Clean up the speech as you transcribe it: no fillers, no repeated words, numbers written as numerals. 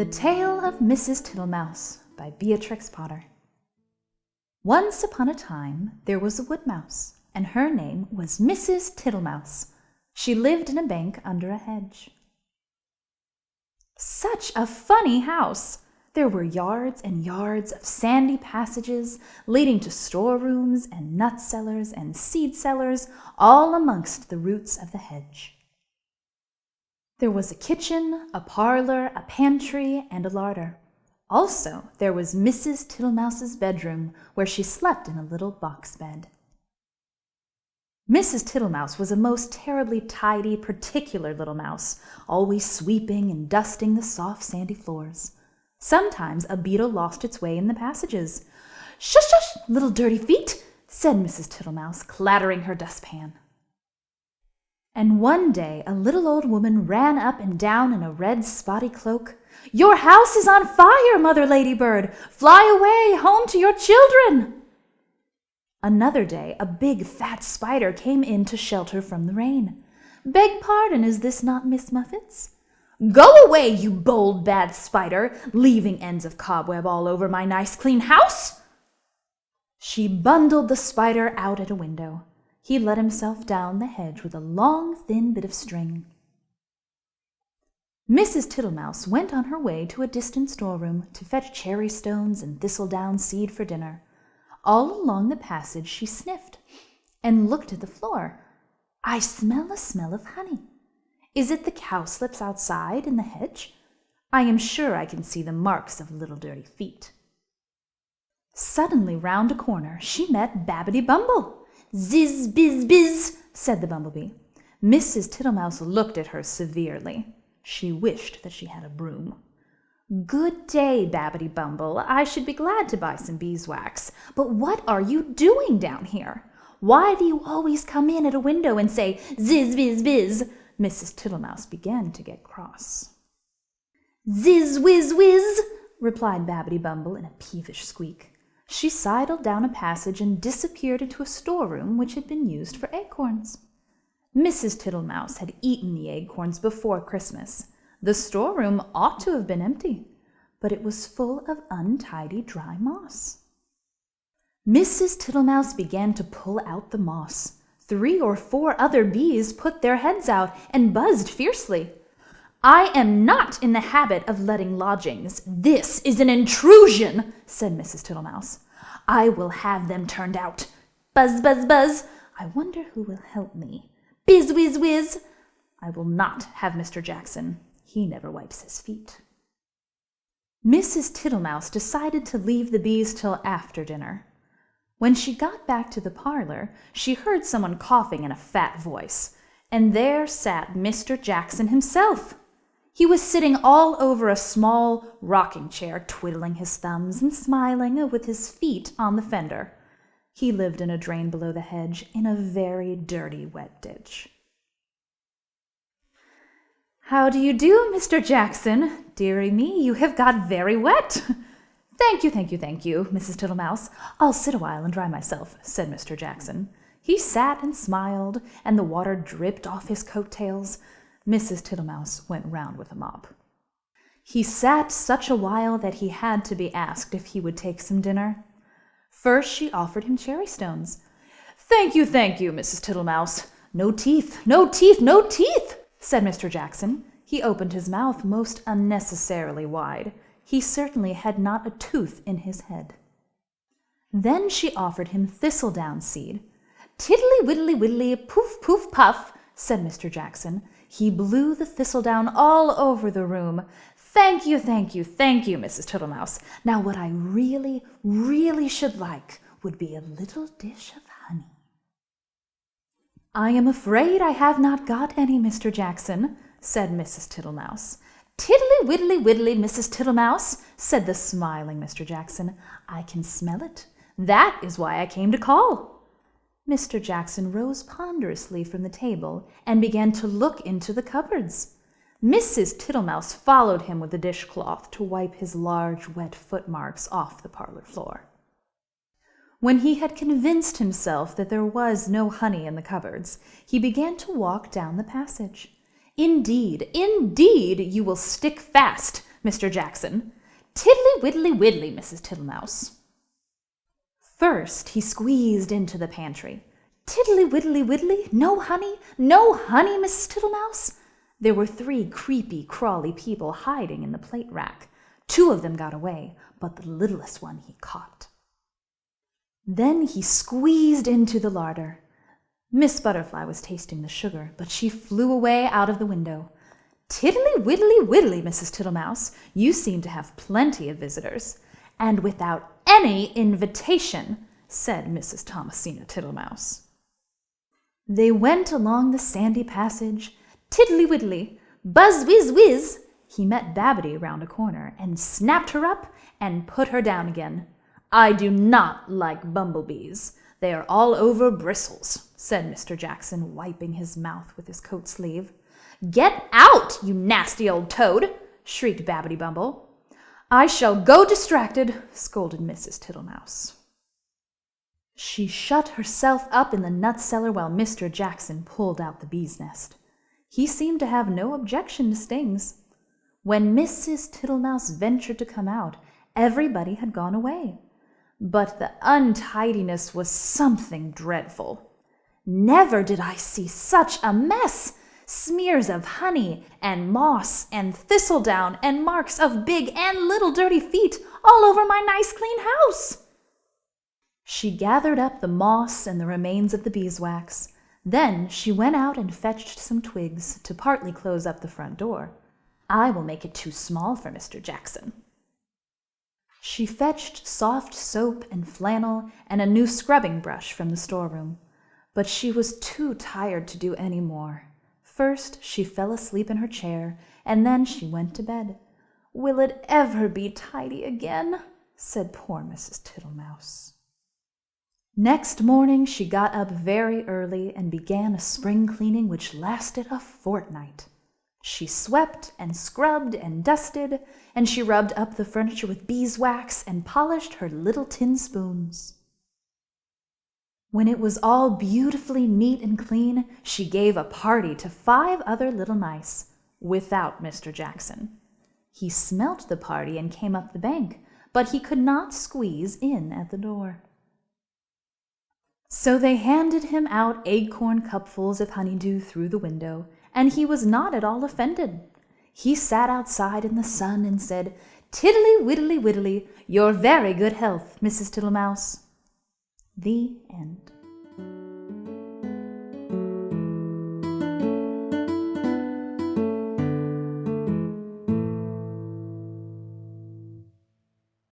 The Tale of Mrs. Tittlemouse by Beatrix Potter. Once upon a time there was a woodmouse, and her name was Mrs. Tittlemouse. She lived in a bank under a hedge. Such a funny house! There were yards and yards of sandy passages leading to storerooms and nut cellars and seed cellars, all amongst the roots of the hedge. There was a kitchen, a parlor, a pantry, and a larder. Also, there was Mrs. Tittlemouse's bedroom, where she slept in a little box bed. Mrs. Tittlemouse was a most terribly tidy, particular little mouse, always sweeping and dusting the soft, sandy floors. Sometimes a beetle lost its way in the passages. "Shush, shush, little dirty feet," said Mrs. Tittlemouse, clattering her dustpan. And one day a little old woman ran up and down in a red spotty cloak. "Your house is on fire, Mother Ladybird! Fly away home to your children!" Another day a big fat spider came in to shelter from the rain. "Beg pardon, is this not Miss Muffet's?" "Go away, you bold bad spider, leaving ends of cobweb all over my nice clean house!" She bundled the spider out at a window. He let himself down the hedge with a long, thin bit of string. Mrs. Tittlemouse went on her way to a distant storeroom to fetch cherry stones and thistledown seed for dinner. All along the passage she sniffed and looked at the floor. "I smell a smell of honey. Is it the cowslips outside in the hedge? I am sure I can see the marks of little dirty feet." Suddenly round a corner she met Babbity Bumble. "Ziz, biz, biz," said the bumblebee. Mrs. Tittlemouse looked at her severely. She wished that she had a broom. "Good day, Babbity Bumble. I should be glad to buy some beeswax. But what are you doing down here? Why do you always come in at a window and say, 'Ziz, biz, biz'?" Mrs. Tittlemouse began to get cross. "Ziz, whiz, whiz," replied Babbity Bumble in a peevish squeak. She sidled down a passage and disappeared into a storeroom which had been used for acorns. Mrs. Tittlemouse had eaten the acorns before Christmas. The storeroom ought to have been empty, but it was full of untidy dry moss. Mrs. Tittlemouse began to pull out the moss. 3 or 4 other bees put their heads out and buzzed fiercely. "I am not in the habit of letting lodgings. This is an intrusion," said Mrs. Tittlemouse. "I will have them turned out. Buzz, buzz, buzz. I wonder who will help me. Biz, whiz, whiz. I will not have Mr. Jackson. He never wipes his feet." Mrs. Tittlemouse decided to leave the bees till after dinner. When she got back to the parlor, she heard someone coughing in a fat voice, and there sat Mr. Jackson himself. He was sitting all over a small rocking chair, twiddling his thumbs and smiling with his feet on the fender. He lived in a drain below the hedge in a very dirty wet ditch. "How do you do, Mr. Jackson? Dearie me, you have got very wet." Thank you, Mrs. Tittlemouse. I'll sit a while and dry myself," said Mr. Jackson. He sat and smiled, and the water dripped off his coat-tails. Mrs. Tittlemouse went round with a mop. He sat such a while that he had to be asked if he would take some dinner. First she offered him cherry stones. Thank you, Mrs. Tittlemouse. No teeth, no teeth, no teeth," said Mr. Jackson. He opened his mouth most unnecessarily wide. He certainly had not a tooth in his head. Then she offered him thistledown seed. "Tiddly widdly widdly, poof poof puff," said Mr. Jackson. He blew the thistledown all over the room. Thank you, Mrs. Tittlemouse. Now what I really, really should like would be a little dish of honey." "I am afraid I have not got any, Mr. Jackson," said Mrs. Tittlemouse. "Tiddly widdly widdly, Mrs. Tittlemouse," said the smiling Mr. Jackson. "I can smell it. That is why I came to call." Mr. Jackson rose ponderously from the table and began to look into the cupboards. Mrs. Tittlemouse followed him with the dishcloth to wipe his large wet footmarks off the parlor floor. When he had convinced himself that there was no honey in the cupboards, he began to walk down the passage. "Indeed, you will stick fast," Mr. Jackson. Tiddly widdly widdly, Mrs. Tittlemouse. First he squeezed into the pantry. Tiddly widdly widdly, no honey, Mrs. Tittlemouse. There were 3 creepy, crawly people hiding in the plate rack. 2 of them got away, but the littlest one he caught. Then he squeezed into the larder. Miss Butterfly was tasting the sugar, but she flew away out of the window. Tiddly widdly widdly, Mrs. Tittlemouse, you seem to have plenty of visitors. And without any invitation, said Mrs. Thomasina Tittlemouse. They went along the sandy passage. Tiddly widdly, buzz whiz whiz. He met Babbity round a corner and snapped her up and put her down again. I do not like bumblebees. They are all over bristles, said Mr. Jackson, wiping his mouth with his coat sleeve. Get out, you nasty old toad, shrieked Babbity Bumble. I shall go distracted, scolded Mrs. Tittlemouse. She shut herself up in the nut cellar while Mr. Jackson pulled out the bee's nest. He seemed to have no objection to stings. When Mrs. Tittlemouse ventured to come out, everybody had gone away. But the untidiness was something dreadful. Never did I see such a mess! Smears of honey and moss and thistledown and marks of big and little dirty feet all over my nice clean house. She gathered up the moss and the remains of the beeswax. Then she went out and fetched some twigs to partly close up the front door. I will make it too small for Mr. Jackson. She fetched soft soap and flannel and a new scrubbing brush from the storeroom, but she was too tired to do any more. First she fell asleep in her chair, and then she went to bed. Will it ever be tidy again? Said poor Mrs. Tittlemouse. Next morning she got up very early and began a spring cleaning which lasted a fortnight. She swept and scrubbed and dusted, and she rubbed up the furniture with beeswax and polished her little tin spoons. When it was all beautifully neat and clean, she gave a party to 5 other little mice, without Mr. Jackson. He smelt the party and came up the bank, but he could not squeeze in at the door. So they handed him out acorn cupfuls of honeydew through the window, and he was not at all offended. He sat outside in the sun and said, Tiddly widdly widdly, your very good health, Mrs. Tittlemouse. The end.